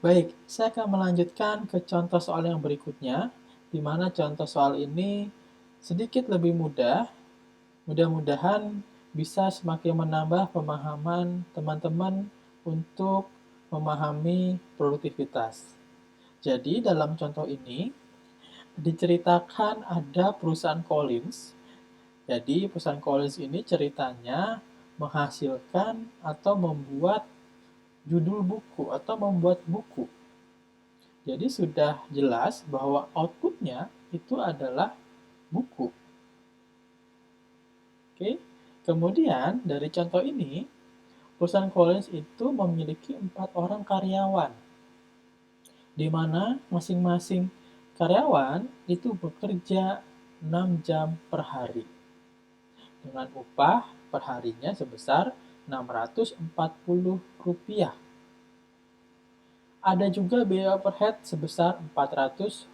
Baik, saya akan melanjutkan ke contoh soal yang berikutnya, di mana contoh soal ini sedikit lebih mudah. Mudah-mudahan bisa semakin menambah pemahaman teman-teman untuk memahami produktivitas. Jadi, dalam contoh ini diceritakan ada perusahaan Collins. Jadi, perusahaan Collins ini ceritanya menghasilkan atau membuat judul buku atau membuat buku. Jadi sudah jelas bahwa outputnya itu adalah buku. Oke. Kemudian dari contoh ini, perusahaan Collins itu memiliki 4 orang karyawan, di mana masing-masing karyawan itu bekerja 6 jam per hari, dengan upah perharinya sebesar Rp640. Ada juga biaya overhead sebesar Rp400.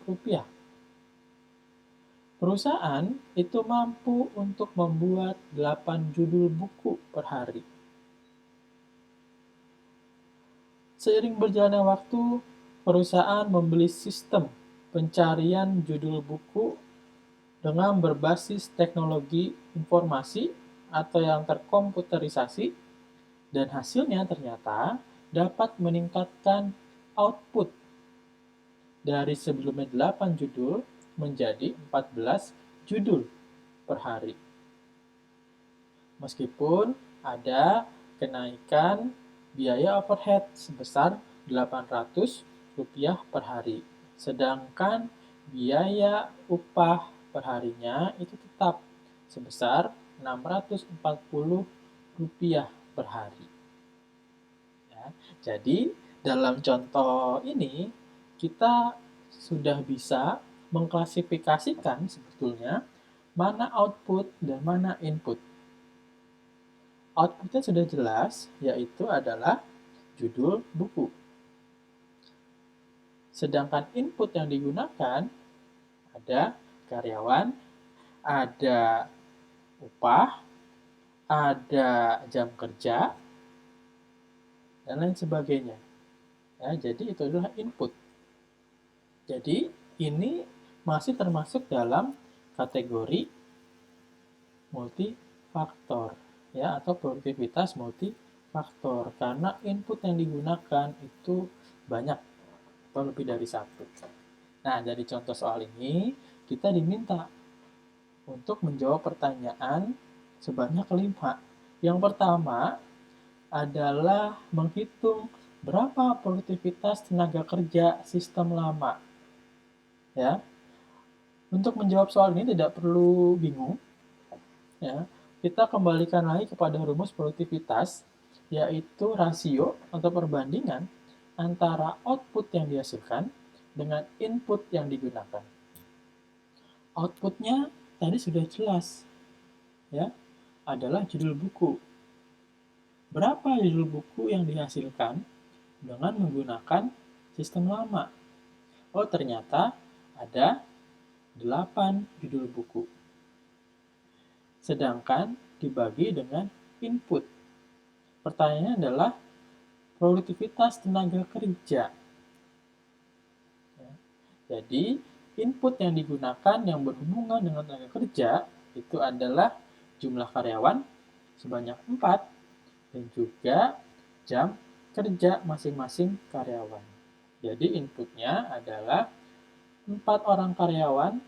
Perusahaan itu mampu untuk membuat 8 judul buku per hari. Seiring berjalannya waktu, perusahaan membeli sistem pencarian judul buku dengan berbasis teknologi informasi atau yang terkomputerisasi, dan hasilnya ternyata dapat meningkatkan output dari sebelumnya 8 judul menjadi 14 judul per hari. Meskipun ada kenaikan biaya overhead sebesar Rp800 per hari, sedangkan biaya upah per harinya itu tetap sebesar Rp640 per hari. Ya, jadi dalam contoh ini kita sudah bisa mengklasifikasikan sebetulnya mana output dan mana input. Outputnya sudah jelas, yaitu adalah judul buku. Sedangkan input yang digunakan ada karyawan, ada upah, ada jam kerja, dan lain sebagainya. Ya, jadi itu adalah input. Jadi ini masih termasuk dalam kategori multifaktor, ya, atau produktivitas multifaktor, karena input yang digunakan itu banyak atau lebih dari satu. Nah, dari contoh soal ini kita diminta untuk menjawab pertanyaan sebanyak 5. Yang pertama adalah menghitung berapa produktivitas tenaga kerja sistem lama. Ya, untuk menjawab soal ini tidak perlu bingung. Ya, kita kembalikan lagi kepada rumus produktivitas, yaitu rasio atau perbandingan antara output yang dihasilkan dengan input yang digunakan. Outputnya tadi sudah jelas, ya, adalah judul buku. Berapa judul buku yang dihasilkan dengan menggunakan sistem lama? Oh, ternyata ada 8 judul buku. Sedangkan dibagi dengan input. Pertanyaannya adalah produktivitas tenaga kerja. Jadi, input yang digunakan yang berhubungan dengan tenaga kerja itu adalah jumlah karyawan sebanyak 4 dan juga jam kerja masing-masing karyawan. Jadi, inputnya adalah 4 orang karyawan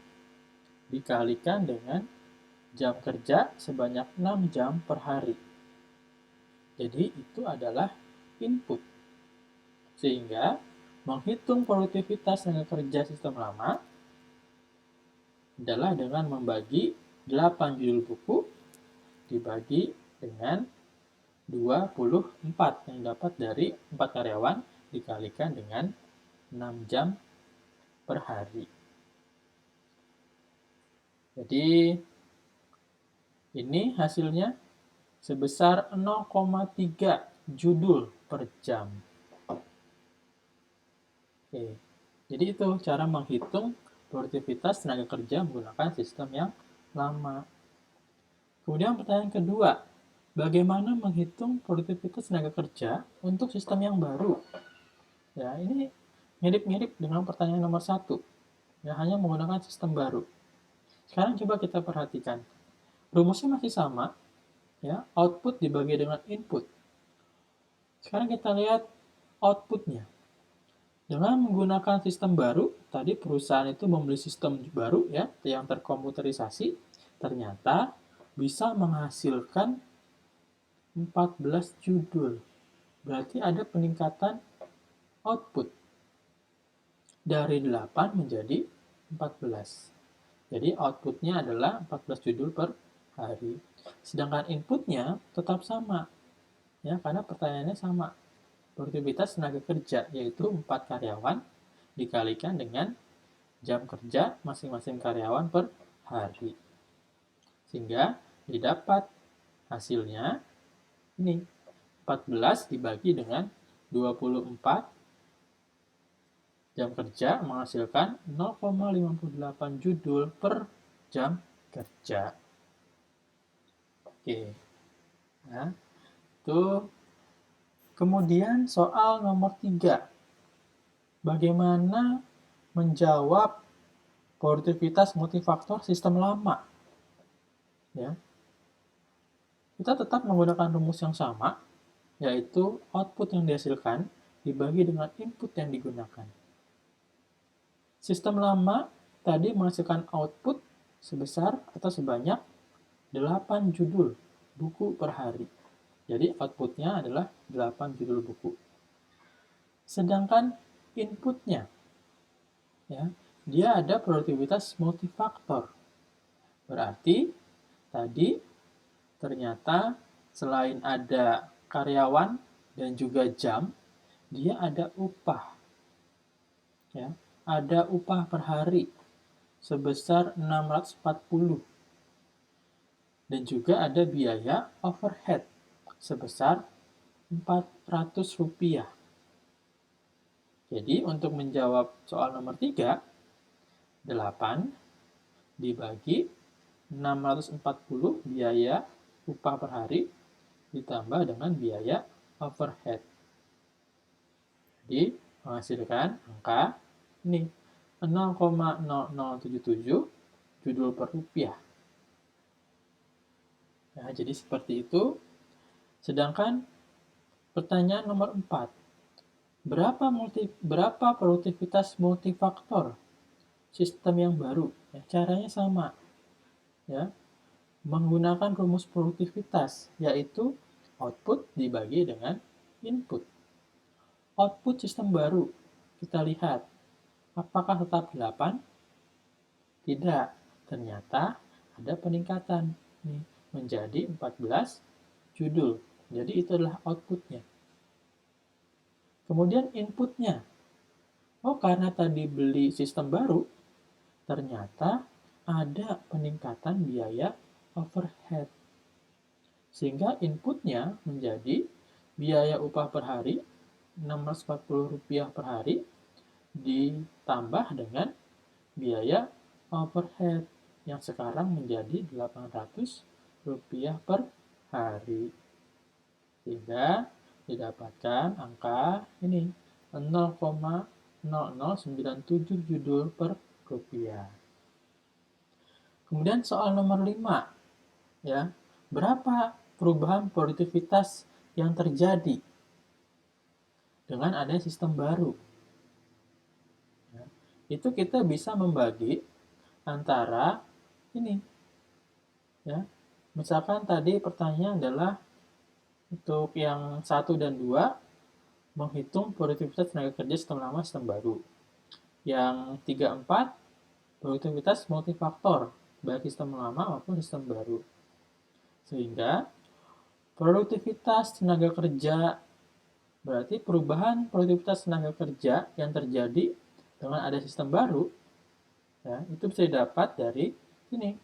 dikalikan dengan jam kerja sebanyak 6 jam per hari. Jadi, itu adalah input. Sehingga, menghitung produktivitas tenaga kerja sistem lama adalah dengan membagi 8 judul buku dibagi dengan 24 yang dapat dari 4 karyawan dikalikan dengan 6 jam per hari. Jadi ini hasilnya sebesar 0,3 judul per jam. Oke. Jadi itu cara menghitung produktivitas tenaga kerja menggunakan sistem yang lama. Kemudian pertanyaan kedua, bagaimana menghitung produktivitas tenaga kerja untuk sistem yang baru? Ya, Ya, ini mirip-mirip dengan pertanyaan nomor 1. Ya, hanya menggunakan sistem baru. Sekarang coba kita perhatikan. Rumusnya masih sama, ya, output dibagi dengan input. Sekarang kita lihat outputnya. Dengan menggunakan sistem baru, tadi perusahaan itu membeli sistem baru ya, yang terkomputerisasi, ternyata bisa menghasilkan 14 judul. Berarti ada peningkatan output dari 8 menjadi 14. Jadi outputnya adalah 14 judul per hari. Sedangkan inputnya tetap sama, ya, karena pertanyaannya sama. Produktivitas tenaga kerja, yaitu 4 karyawan dikalikan dengan jam kerja masing-masing karyawan per hari. Sehingga didapat hasilnya ini 14 dibagi dengan 24 jam kerja menghasilkan 0,58 judul per jam kerja. Oke. Nah, itu kemudian soal nomor 3. Bagaimana menjawab produktivitas multifaktor sistem lama? Ya. Kita tetap menggunakan rumus yang sama, yaitu output yang dihasilkan dibagi dengan input yang digunakan. Sistem lama tadi menghasilkan output sebesar atau sebanyak 8 judul buku per hari. Jadi outputnya adalah 8 judul buku. Sedangkan inputnya, ya, dia ada produktivitas multifaktor. Berarti tadi ternyata selain ada karyawan dan juga jam, dia ada upah. Ya, ada upah per hari sebesar 640. Dan juga ada biaya overhead sebesar Rp400. Jadi untuk menjawab soal nomor 3, 8 dibagi 640 biaya upah per hari ditambah dengan biaya overhead. Jadi menghasilkan angka ini 0,0077 judul per rupiah. Nah, jadi seperti itu. Sedangkan pertanyaan nomor 4. Berapa produktivitas multifaktor sistem yang baru? Ya, caranya sama. Ya, menggunakan rumus produktivitas, yaitu output dibagi dengan input. Output sistem baru, kita lihat. Apakah tetap 8? Tidak. Ternyata ada peningkatan nih, menjadi 14 judul. Jadi itu adalah outputnya. Kemudian inputnya. Oh, karena tadi beli sistem baru, ternyata ada peningkatan biaya overhead. Sehingga inputnya menjadi biaya upah per hari Rp640 per hari ditambah dengan biaya overhead yang sekarang menjadi Rp800 per hari. Sehingga didapatkan angka ini 0,0097 judul per rupiah. Kemudian soal nomor 5, ya, berapa perubahan produktivitas yang terjadi dengan adanya sistem baru? Ya, itu kita bisa membagi antara ini, ya, misalkan tadi pertanyaan adalah untuk yang 1 dan 2 menghitung produktivitas tenaga kerja sistem lama sistem baru. Yang 3, 4 produktivitas multifaktor baik sistem lama maupun sistem baru. Sehingga produktivitas tenaga kerja, berarti perubahan produktivitas tenaga kerja yang terjadi dengan ada sistem baru, ya, itu bisa didapat dari ini,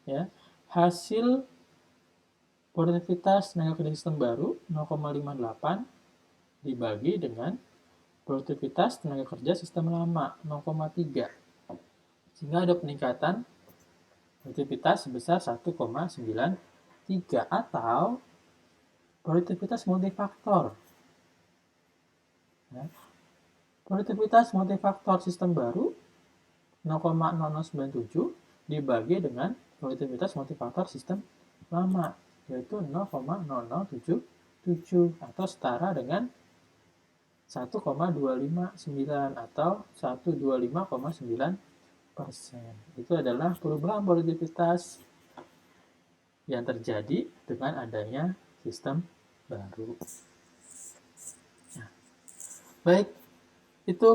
ya, hasil produktivitas tenaga kerja sistem baru 0,58 dibagi dengan produktivitas tenaga kerja sistem lama 0,3. Sehingga ada peningkatan produktivitas sebesar 1,93 atau produktivitas multifaktor. Ya, Produktivitas multifaktor sistem baru 0,0097 dibagi dengan produktivitas multifaktor sistem lama, yaitu 0,0077 atau setara dengan 1,259 atau 125,9%. Itu adalah perubahan produktivitas yang terjadi dengan adanya sistem baru. Nah, baik, itu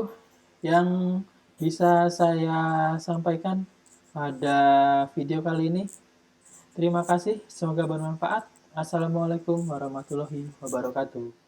yang bisa saya sampaikan pada video kali ini. Terima kasih, semoga bermanfaat. Assalamualaikum warahmatullahi wabarakatuh.